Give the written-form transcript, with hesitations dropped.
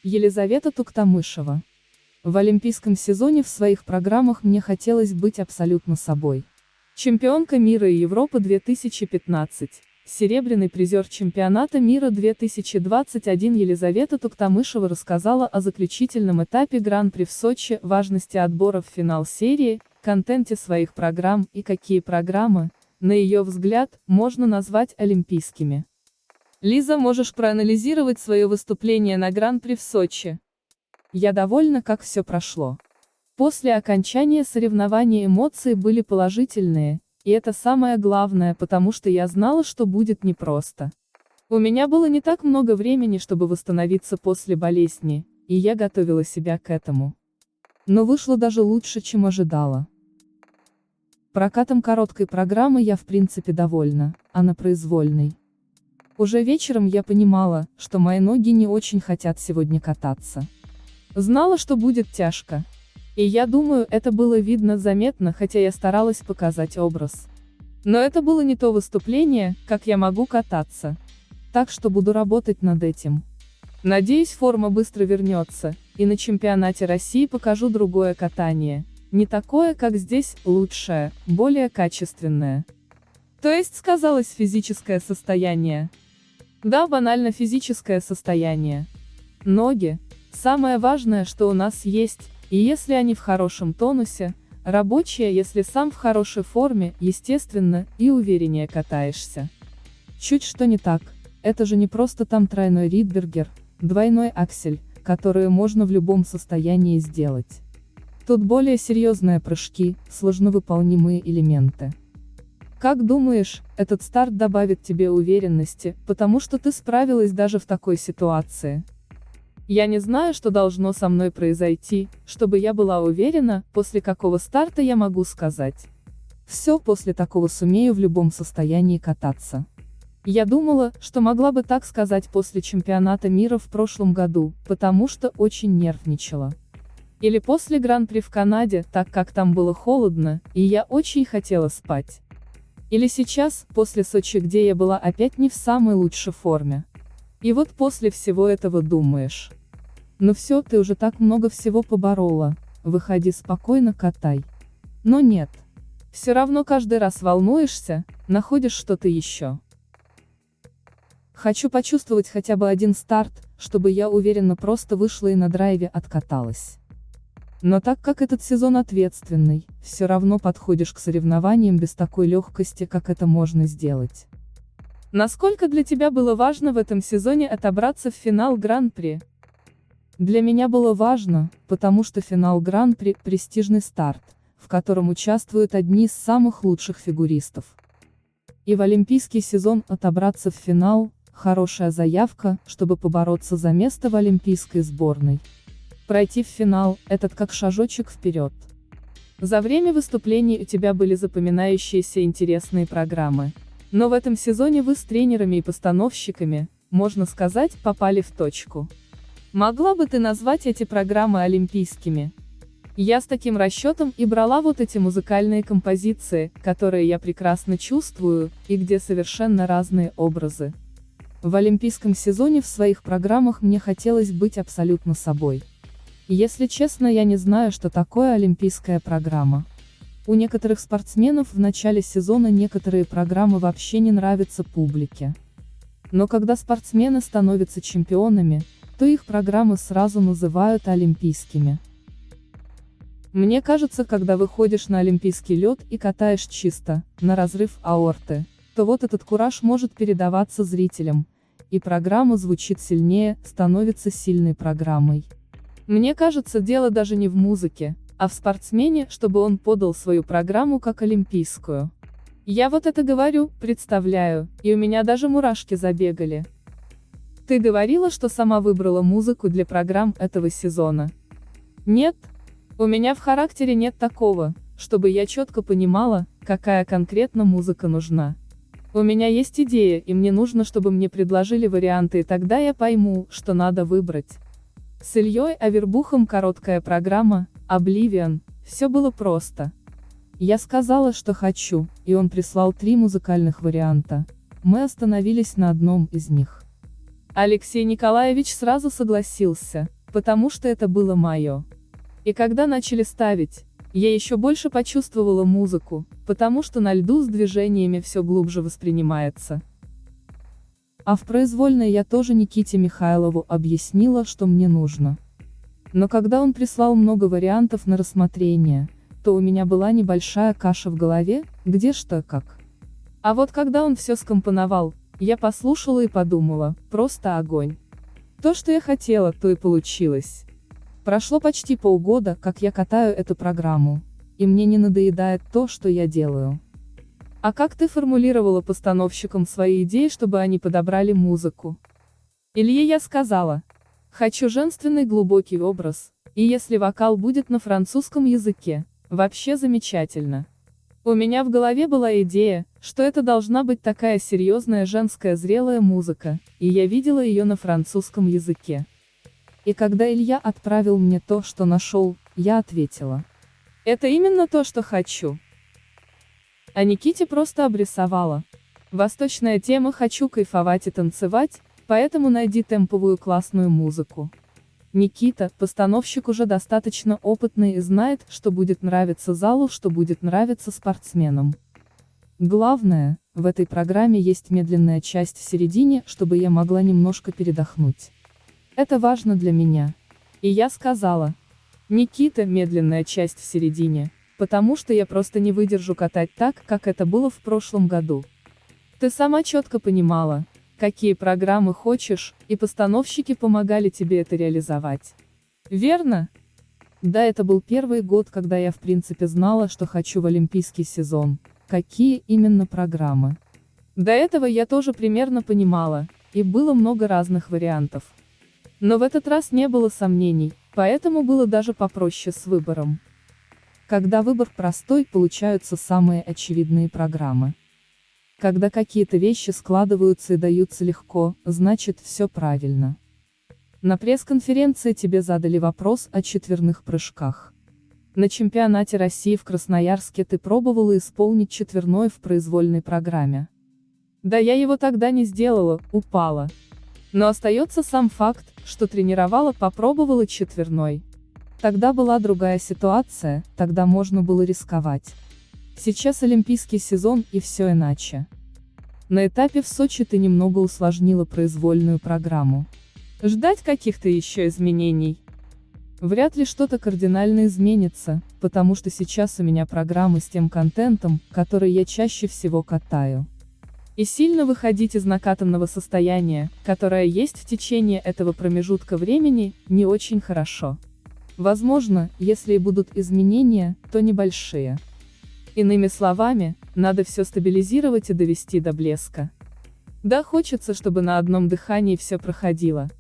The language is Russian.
Елизавета Туктамышева. В олимпийском сезоне в своих программах мне хотелось быть абсолютно собой. Чемпионка мира и Европы 2015, серебряный призер чемпионата мира 2021 Елизавета Туктамышева рассказала о заключительном этапе Гран-при в Сочи, важности отбора в финал серии, контенте своих программ и какие программы, на ее взгляд, можно назвать олимпийскими. Лиза, можешь проанализировать свое выступление на Гран-при в Сочи? Я довольна, как все прошло. После окончания соревнований эмоции были положительные, и это самое главное, потому что я знала, что будет непросто. У меня было не так много времени, чтобы восстановиться после болезни, и я готовила себя к этому. Но вышло даже лучше, чем ожидала. Прокатом короткой программы я в принципе довольна, а на произвольной. Уже вечером я понимала, что мои ноги не очень хотят сегодня кататься. Знала, что будет тяжко. И я думаю, это было видно заметно, хотя я старалась показать образ. Но это было не то выступление, как я могу кататься. Так что буду работать над этим. Надеюсь, форма быстро вернется, и на чемпионате России покажу другое катание. Не такое, как здесь, лучшее, более качественное. То есть сказалось физическое состояние. Да, банально физическое состояние. Ноги – самое важное, что у нас есть, и если они в хорошем тонусе, рабочие, если сам в хорошей форме, естественно, и увереннее катаешься. Чуть что не так, это же не просто там тройной Ридбергер, двойной аксель, которые можно в любом состоянии сделать. Тут более серьезные прыжки, сложновыполнимые элементы. Как думаешь, этот старт добавит тебе уверенности, потому что ты справилась даже в такой ситуации? Я не знаю, что должно со мной произойти, чтобы я была уверена, после какого старта я могу сказать. Все, после такого сумею в любом состоянии кататься. Я думала, что могла бы так сказать после чемпионата мира в прошлом году, потому что очень нервничала. Или после Гран-при в Канаде, так как там было холодно, и я очень хотела спать. Или сейчас, после Сочи, где я была опять не в самой лучшей форме. И вот после всего этого думаешь. Ну все, ты уже так много всего поборола, выходи спокойно катай. Но нет. Все равно каждый раз волнуешься, находишь что-то еще. Хочу почувствовать хотя бы один старт, чтобы я уверенно просто вышла и на драйве откаталась. Но так как этот сезон ответственный, все равно подходишь к соревнованиям без такой легкости, как это можно сделать. Насколько для тебя было важно в этом сезоне отобраться в финал Гран-при? Для меня было важно, потому что финал Гран-при – престижный старт, в котором участвуют одни из самых лучших фигуристов. И в олимпийский сезон отобраться в финал – хорошая заявка, чтобы побороться за место в олимпийской сборной. Пройти в финал – этот как шажочек вперед. За время выступлений у тебя были запоминающиеся интересные программы. Но в этом сезоне вы с тренерами и постановщиками, можно сказать, попали в точку. Могла бы ты назвать эти программы олимпийскими? Я с таким расчетом и брала вот эти музыкальные композиции, которые я прекрасно чувствую, и где совершенно разные образы. В олимпийском сезоне в своих программах мне хотелось быть абсолютно собой. Если честно, я не знаю, что такое олимпийская программа. У некоторых спортсменов в начале сезона некоторые программы вообще не нравятся публике. Но когда спортсмены становятся чемпионами, то их программы сразу называют олимпийскими. Мне кажется, когда выходишь на олимпийский лед и катаешь чисто, на разрыв аорты, то вот этот кураж может передаваться зрителям, и программа звучит сильнее, становится сильной программой. Мне кажется, дело даже не в музыке, а в спортсмене, чтобы он подал свою программу как олимпийскую. Я вот это говорю, представляю, и у меня даже мурашки забегали. Ты говорила, что сама выбрала музыку для программ этого сезона? Нет. У меня в характере нет такого, чтобы я четко понимала, какая конкретно музыка нужна. У меня есть идея, и мне нужно, чтобы мне предложили варианты, и тогда я пойму, что надо выбрать. С Ильей Авербухом короткая программа, Oblivion, все было просто. Я сказала, что хочу, и он прислал 3 музыкальных варианта. Мы остановились на одном из них. Алексей Николаевич сразу согласился, потому что это было мое. И когда начали ставить, я еще больше почувствовала музыку, потому что на льду с движениями все глубже воспринимается. А в произвольной я тоже Никите Михайлову объяснила, что мне нужно. Но когда он прислал много вариантов на рассмотрение, то у меня была небольшая каша в голове, где что как. А вот когда он все скомпоновал, я послушала и подумала, просто огонь. То, что я хотела, то и получилось. Прошло почти полгода, как я катаю эту программу, и мне не надоедает то, что я делаю. А как ты формулировала постановщикам свои идеи, чтобы они подобрали музыку? Илье я сказала: хочу женственный глубокий образ, и если вокал будет на французском языке, вообще замечательно. У меня в голове была идея, что это должна быть такая серьезная женская зрелая музыка, и я видела ее на французском языке. И когда Илья отправил мне то, что нашел, я ответила: это именно то, что хочу. А Никите просто обрисовала: восточная тема, хочу кайфовать и танцевать, поэтому найди темповую классную музыку. Никита, постановщик уже достаточно опытный и знает, что будет нравиться залу, что будет нравиться спортсменам. Главное, в этой программе есть медленная часть в середине, чтобы я могла немножко передохнуть. Это важно для меня. И я сказала: Никита, медленная часть в середине, потому что я просто не выдержу катать так, как это было в прошлом году. Ты сама четко понимала, какие программы хочешь, и постановщики помогали тебе это реализовать. Верно? Да, это был первый год, когда я в принципе знала, что хочу в олимпийский сезон, какие именно программы. До этого я тоже примерно понимала, и было много разных вариантов. Но в этот раз не было сомнений, поэтому было даже попроще с выбором. Когда выбор простой, получаются самые очевидные программы. Когда какие-то вещи складываются и даются легко, значит все правильно. На пресс-конференции тебе задали вопрос о четверных прыжках. На чемпионате России в Красноярске ты пробовала исполнить четверной в произвольной программе. Да, я его тогда не сделала, упала. Но остается сам факт, что тренировала, попробовала четверной. Тогда была другая ситуация, тогда можно было рисковать. Сейчас олимпийский сезон, и все иначе. На этапе в Сочи ты немного усложнила произвольную программу. Ждать каких-то еще изменений? Вряд ли что-то кардинально изменится, потому что сейчас у меня программы с тем контентом, который я чаще всего катаю. И сильно выходить из накатанного состояния, которое есть в течение этого промежутка времени, не очень хорошо. Возможно, если и будут изменения, то небольшие. Иными словами, надо все стабилизировать и довести до блеска. Да, хочется, чтобы на одном дыхании все проходило,